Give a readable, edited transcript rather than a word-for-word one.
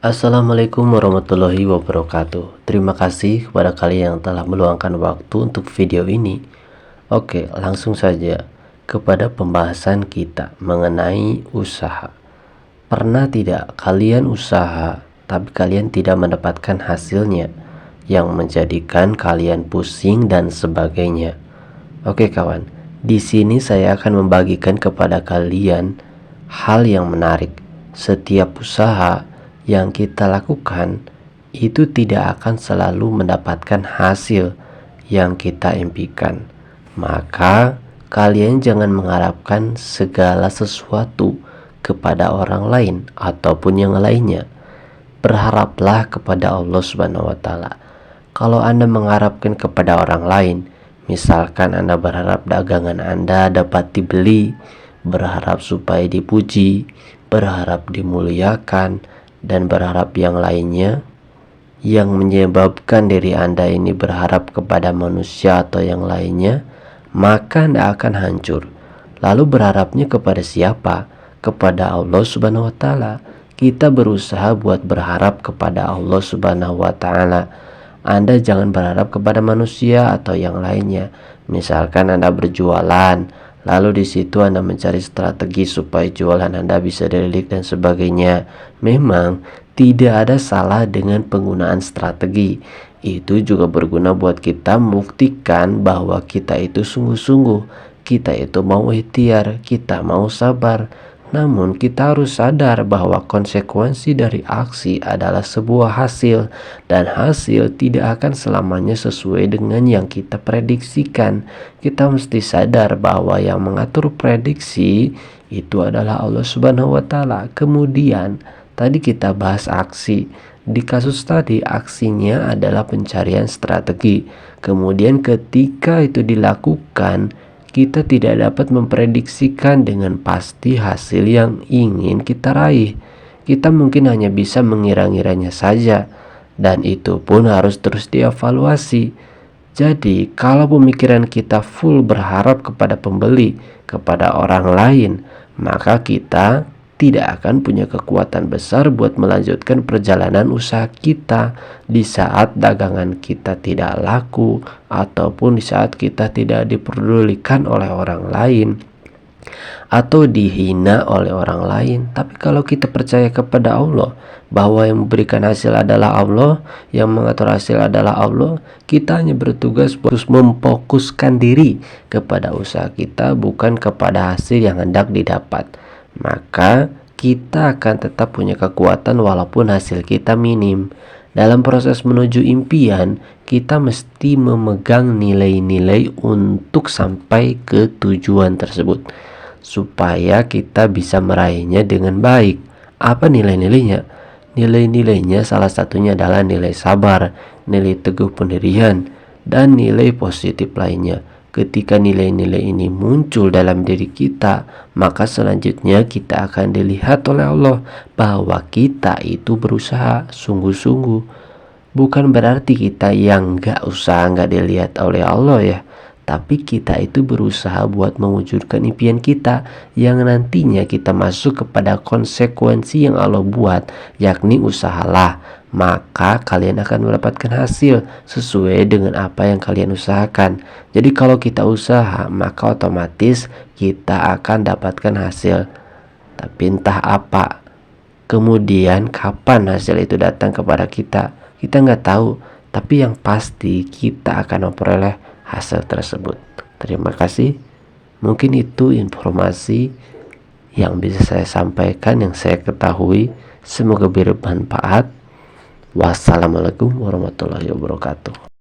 Assalamualaikum warahmatullahi wabarakatuh. Terima kasih kepada kalian yang telah meluangkan waktu untuk video ini. Oke, langsung saja kepada pembahasan kita mengenai usaha. Pernah tidak kalian usaha tapi kalian tidak mendapatkan hasilnya yang menjadikan kalian pusing dan sebagainya? Oke kawan, di sini saya akan membagikan kepada kalian hal yang menarik. Setiap usaha yang kita lakukan itu tidak akan selalu mendapatkan hasil yang kita impikan. Maka kalian jangan mengharapkan segala sesuatu kepada orang lain ataupun yang lainnya. Berharaplah kepada Allah Subhanahu wa taala. Kalau Anda mengharapkan kepada orang lain, misalkan Anda berharap dagangan Anda dapat dibeli, berharap supaya dipuji, berharap dimuliakan, dan berharap yang lainnya, yang menyebabkan diri Anda ini berharap kepada manusia atau yang lainnya, maka Anda akan hancur. Lalu berharapnya kepada siapa? Kepada Allah Subhanahu wa taala. Kita berusaha buat berharap kepada Allah Subhanahu wa taala. Anda jangan berharap kepada manusia atau yang lainnya. Misalkan Anda berjualan, lalu di situ Anda mencari strategi supaya jualan Anda bisa dilirik dan sebagainya. Memang tidak ada salah dengan penggunaan strategi. Itu juga berguna buat kita membuktikan bahwa kita itu sungguh-sungguh, kita itu mau ikhtiar, kita mau sabar. Namun kita harus sadar bahwa konsekuensi dari aksi adalah sebuah hasil, dan hasil tidak akan selamanya sesuai dengan yang kita prediksikan. Kita mesti sadar bahwa yang mengatur prediksi itu adalah Allah Subhanahu wa taala. Kemudian tadi kita bahas aksi. Di kasus tadi aksinya adalah pencarian strategi. Kemudian ketika itu dilakukan, kita tidak dapat memprediksikan dengan pasti hasil yang ingin kita raih. Kita mungkin hanya bisa mengira-ngiranya saja, dan itu pun harus terus dievaluasi. Jadi kalau pemikiran kita full berharap kepada pembeli, kepada orang lain, maka kita tidak akan punya kekuatan besar buat melanjutkan perjalanan usaha kita di saat dagangan kita tidak laku, ataupun di saat kita tidak diperdulikan oleh orang lain atau dihina oleh orang lain. Tapi kalau kita percaya kepada Allah, bahwa yang memberikan hasil adalah Allah, yang mengatur hasil adalah Allah, kita hanya bertugas harus memfokuskan diri kepada usaha kita, bukan kepada hasil yang hendak didapat. Maka kita akan tetap punya kekuatan walaupun hasil kita minim. Dalam proses menuju impian, kita mesti memegang nilai-nilai untuk sampai ke tujuan tersebut, supaya kita bisa meraihnya dengan baik. Apa nilai-nilainya? Nilai-nilainya salah satunya adalah nilai sabar, nilai teguh pendirian, dan nilai positif lainnya. Ketika nilai-nilai ini muncul dalam diri kita, maka selanjutnya kita akan dilihat oleh Allah bahwa kita itu berusaha sungguh-sungguh. Bukan berarti kita yang gak usaha gak dilihat oleh Allah ya, tapi kita itu berusaha buat mewujudkan impian kita yang nantinya kita masuk kepada konsekuensi yang Allah buat, yakni usahalah, maka kalian akan mendapatkan hasil sesuai dengan apa yang kalian usahakan. Jadi kalau kita usaha, maka otomatis kita akan dapatkan hasil. Tapi entah apa, kemudian kapan hasil itu datang kepada kita nggak tahu. Tapi yang pasti kita akan memperoleh hasil tersebut. Terima kasih. Mungkin itu informasi yang bisa saya sampaikan, yang saya ketahui. Semoga bermanfaat. Wassalamualaikum warahmatullahi wabarakatuh.